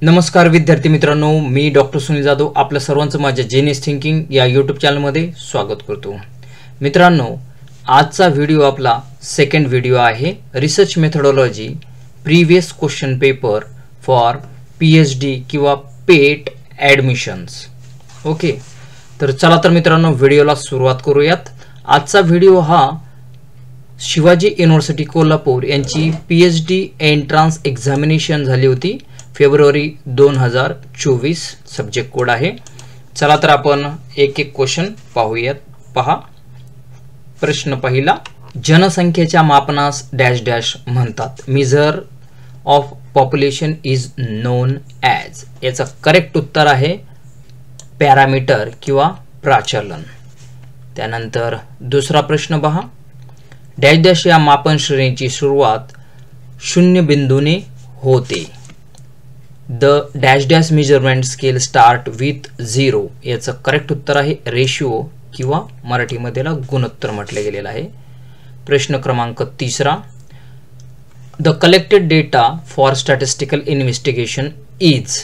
नमस्कार विद्यार्थी मित्रांनो, मी डॉक्टर सुनील जाधव आपल्या सर्वांचं माझ्या जेनियस थिंकिंग या यूट्यूब चॅनलमध्ये स्वागत करतो। मित्रांनो, आजचा व्हिडिओ आपला सेकंड व्हिडिओ आहे research methodology previous question paper for PhD किंवा पेट ॲडमिशन्स। ओके, तर चला तर मित्रांनो व्हिडिओला सुरुवात करूयात। आजचा व्हिडिओ हा शिवाजी युनिव्हर्सिटी कोल्हापूर यांची पीएचडी एंट्रन्स एक्झामिनेशन झाली होती फेब्रुवारी 2024 सब्जेक्ट कोड आहे। चला तर आपण एक एक क्वेश्चन पाहूयात। पहा प्रश्न पहिला, जनसंख्येच्या मापनास डॅश डॅश म्हणतात। Measure of population is non as. याचा करेक्ट उत्तर आहे पॅरामीटर किंवा प्राचलन। त्यानंतर दुसरा प्रश्न पहा, डॅश डॅश या मापन श्रेणीची सुरुवात शून्य बिंदूने होते। The dash dash measurement scale start with 0। याचं करेक्ट उत्तर आहे रेशिओ किंवा मराठीमध्ये गुणोत्तर म्हटले गेलेलं आहे। प्रश्न क्रमांक तिसरा, the collected data for statistical investigation is.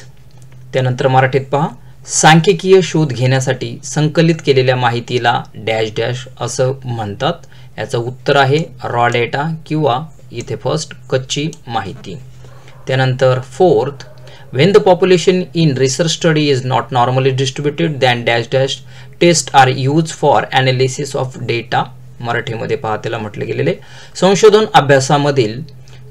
त्यानंतर मराठीत पहा, सांख्यिकीय शोध घेण्यासाठी संकलित केलेल्या माहितीला डॅश डॅश असं म्हणतात। याचं उत्तर आहे रॉ डेटा किंवा इथे फर्स्ट कच्ची माहिती। त्यानंतर fourth, when the population in research study is not normally distributed then dash dash tests are used for analysis of data। मराठीमध्ये पहा त्याला म्हटले गेलेले संशोधन अभ्यासामधील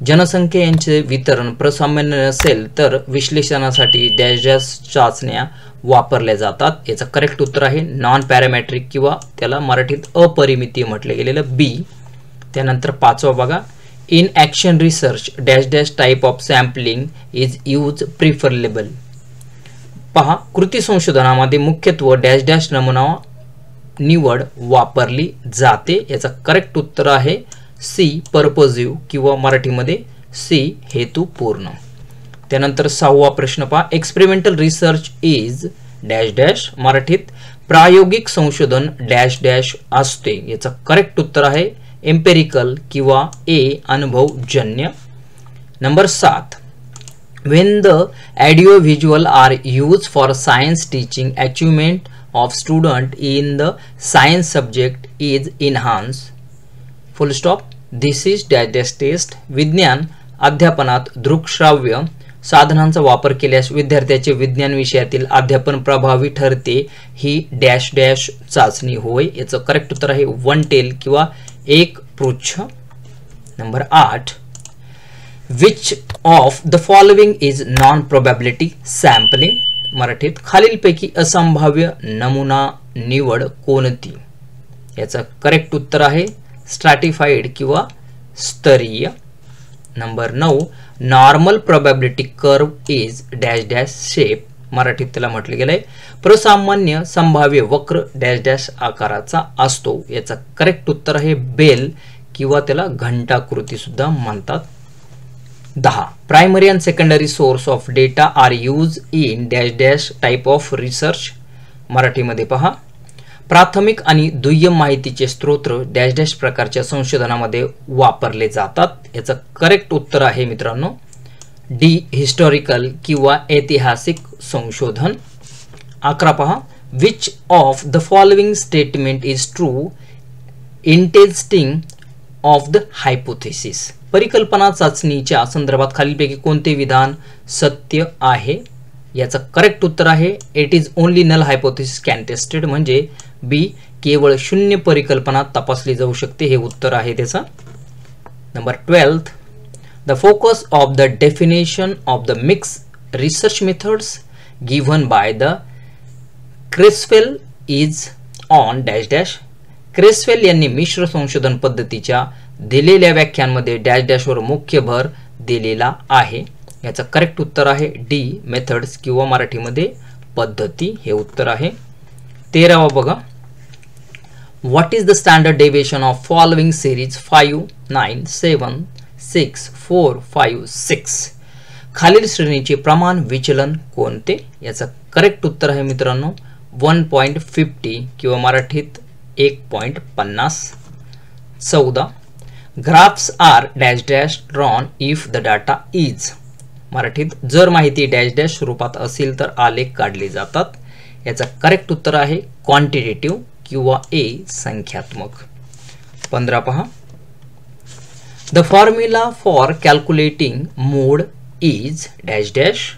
जनसंख्या यांचे वितरण प्रसामान्य नसेल तर विश्लेषणासाठी डॅश डॅश चाचण्या वापरल्या जातात। याचं करेक्ट उत्तर आहे नॉन पॅरामेट्रिक किंवा त्याला मराठीत अपरिमितीय म्हटले गेलेलं बी। त्यानंतर पाचवा बघा, in action research dash dash type of sampling is used preferable। पहा कृती संशोधनामध्ये मुख्यत्वे डॅश डॅश नमुना निवड वापरली जाते। याचा करेक्ट उत्तर आहे सी पर्पजिव्ह किंवा मराठीमध्ये सी हेतुपूर्ण। त्यानंतर सहावा प्रश्न पहा, experimental research is dash dash मराठीत प्रायोगिक संशोधन डॅश डॅश असते। याचा करेक्ट उत्तर आहे एम्पेरिकल किंवा ए अनुभवजन्य। Number 7, when the audio visual are used for science teaching achievement of student in the science subject is enhanced full stop this is dash dash test। विज्ञान अध्यापनात दृकश्राव्य साधनांचा वापर केल्यास विद्यार्थ्याचे विज्ञान विषयातील अध्यापन प्रभावी ठरते ही डॅश डॅश चाचणी होय। याचं करेक्ट उत्तर आहे वन टेल किंवा एक पृच्छ। Number 8, which of the following is non probability sampling. मराठीत खालीलपैकी असंभाव्य नमुना निवड कोणती। याचं करेक्ट उत्तर आहे स्ट्रॅटिफाईड किंवा स्तरीय। Number 9, normal probability curve is dash dash shape. मराठीत त्याला म्हटले गेलंय प्रसामान्य संभाव्य वक्र डॅश डॅश आकाराचा असतो। याचा करेक्ट उत्तर आहे बेल किंवा त्याला घंटाकृती सुद्धा म्हणतात। 10, primary and secondary source of data are use in dash dash type of research. मराठीमध्ये पहा, प्राथमिक आणि दुय्यम माहितीचे स्रोत डॅश डॅश प्रकारच्या संशोधनामध्ये वापरले जातात। याचं करेक्ट उत्तर आहे मित्रांनो डी हिस्टॉरिकल किंवा ऐतिहासिक संशोधन। 11 पहा, which of the following statement is true in testing of the hypothesis. परिकल्पना चाचणीच्या संदर्भात खालीलपैकी कोणते विधान सत्य आहे। याचं करेक्ट उत्तर आहे it is only null hypothesis can tested म्हणजे बी केवळ शून्य परिकल्पना तपासली जाऊ शकते हे उत्तर आहे त्याचं। Number 12, the focus of the definition of the mixed research methods given by the Creswell is on dash dash। क्रेसवेल यांनी मिश्र संशोधन पद्धतीच्या दिलेल्या व्याख्यांमध्ये डॅश डॅश वर मुख्य भर दिलेला आहे। याचं करेक्ट उत्तर आहे डी मेथड्स किंवा मराठीमध्ये पद्धती हे उत्तर आहे। 13वा बघा, what is the standard deviation of following series 5, 9, 7, 6, 4, 5, 6। खालील श्रेणीचे प्रमाण विचलन कोणते। याचं करेक्ट उत्तर आहे मित्रांनो 1.50 किंवा मराठीत 1.50। 14, graphs are dash dash drawn if the data is। मराठीत जर माहिती डॅश डॅश रूपात असेल तर आलेख काढले जातात. याचा करेक्ट उत्तर आहे क्वांटिटेटिव्ह किंवा ए संख्यात्मक. 15 पहा. The formula for calculating mode is dash dash.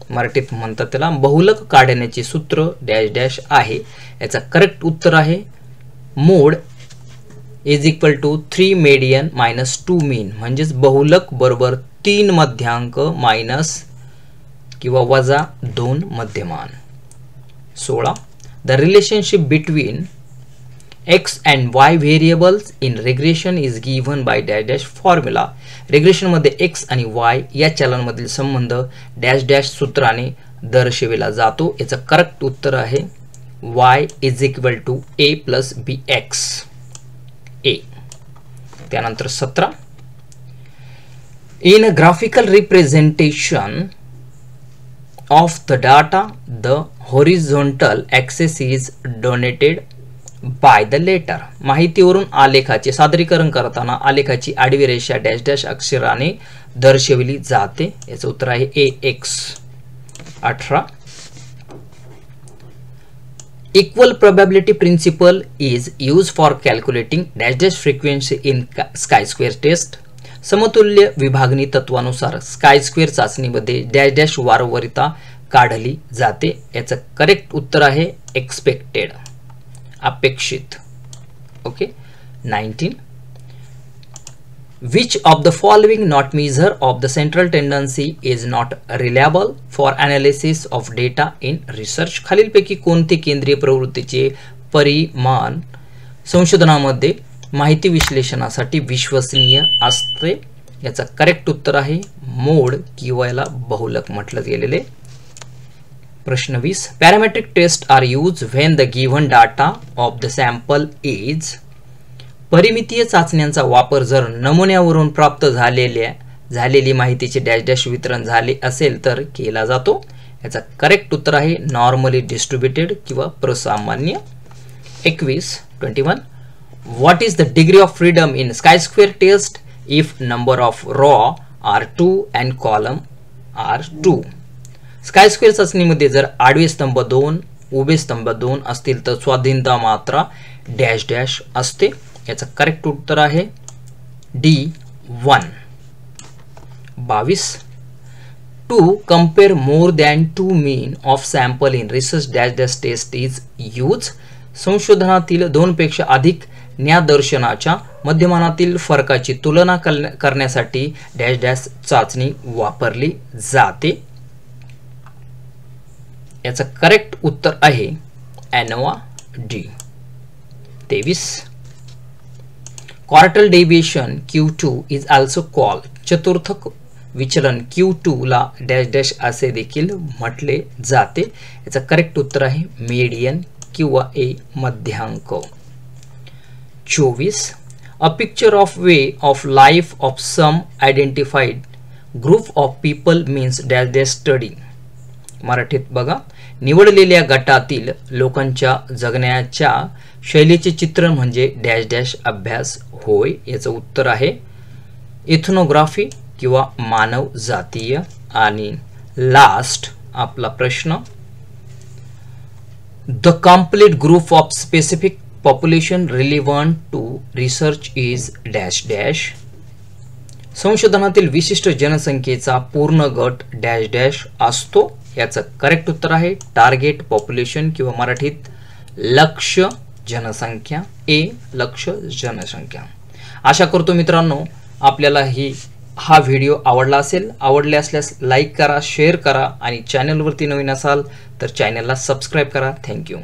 मराठीत म्हणतात त्याला बहुलक काढण्याचे सूत्र डॅश डॅश आहे. याचा करेक्ट उत्तर आहे mode is equal to 3 median minus 2 mean. म्हणजेच बहुलक बरोबर 3 मध्यांक मायनस किंवा वजा 2 मध्यमान. 16. The relationship between x and y variables in regression is given by dash dash formula. regression मध्ये x आणि y या चलांमधील संबंध डॅश डॅश सूत्राने दर्शविला जातो. याचं करेक्ट उत्तर आहे y is equal to a plus bx. a. त्यानंतर 17. in a graphical representation of the data the horizontal axis is donated by the letter. माहितीवरून आलेखाचे सादरीकरण करताना आलेखाची आडवी रेषा डॅश डॅश अक्षराने दर्शविली जाते. याचं उत्तर आहे A X. 18. Equal probability principle is use for calculating dash dash frequency in chi square test. समतुल्य विभागणी तत्वानुसार स्काय स्क्वेअर चाचणीमध्ये डॅश डॅश वारंवारिता काढली जाते. याचं करेक्ट उत्तर आहे एक्सपेक्टेड अपेक्षित. Okay. 19. which of the following not measure of the central tendency is not reliable for analysis of data in research. खालीलपैकी कोणते केंद्रीय प्रवृत्तीचे परिमाण संशोधनामध्ये माहिती विश्लेषणासाठी विश्वसनीय असते. याचा करेक्ट उत्तर आहे मोड किंवा याला बहुलक म्हटलं गेलेले. प्रश्न 20. Parametric test are use when the given data of the sample is. परिमितीय चाचण्यांचा वापर जर नमुन्यावरून प्राप्त झालेली माहितीचे डॅश डॅश वितरण झाले असेल तर केला जातो. याचा करेक्ट उत्तर आहे नॉर्मली डिस्ट्रीब्युटेड किंवा प्रसामान्य. 21. What is the degree of freedom in chi square test if number of row are 2 and column are 2. Chi square चाचणीमध्ये जर आडवे स्तंभ 2 उभे स्तंभ 2 असतील तर स्वाधीनता मात्रा डॅश डॅश असते. याचं करेक्ट उत्तर आहे D 1. 22. To compare more than 2 mean of sample in research dash dash test is use. संशोधनातील 2 पेक्षा अधिक ज्ञादर्शनाच्या मध्यमानातील फरकाची तुलना करण्यासाठी डॅश डॅश चाचणी वापरली जाते. याचं करेक्ट उत्तर आहे ANOVA D. 23. Quartile deviation Q2 is also called. चतुर्थक विचलन Q2 ला डॅश डॅश असे देखील म्हटले जाते. याचं करेक्ट उत्तर आहे मीडियन किंवा ए मध्यांक. 24. A picture of way of life of some identified group of people means dash dash study. मराठीत बघा निवडलेल्या गटातील लोकांच्या जगण्याच्या शैलीचे चित्रण म्हणजे डॅश डॅश अभ्यास होय. याचं उत्तर आहे इथनोग्राफी किंवा मानव जातीय. आणि लास्ट आपला प्रश्न the complete group of specific population relevant to research is dash dash. संशोधनातील विशिष्ट जनसंख्येचा पूर्ण गट डॅश डॅश असतो. याचं करेक्ट उत्तर आहे टार्गेट पॉप्युलेशन किंवा मराठीत लक्ष्य जनसंख्या. ए लक्ष्य जनसंख्या. आशा करतो मित्रांनो आपल्याला हा व्हिडिओ आवडला असेल. आवडले असल्यास लाईक करा, शेअर करा आणि चॅनलवरती नवीन असाल तर चॅनलला सबस्क्राईब करा. थँक्यू.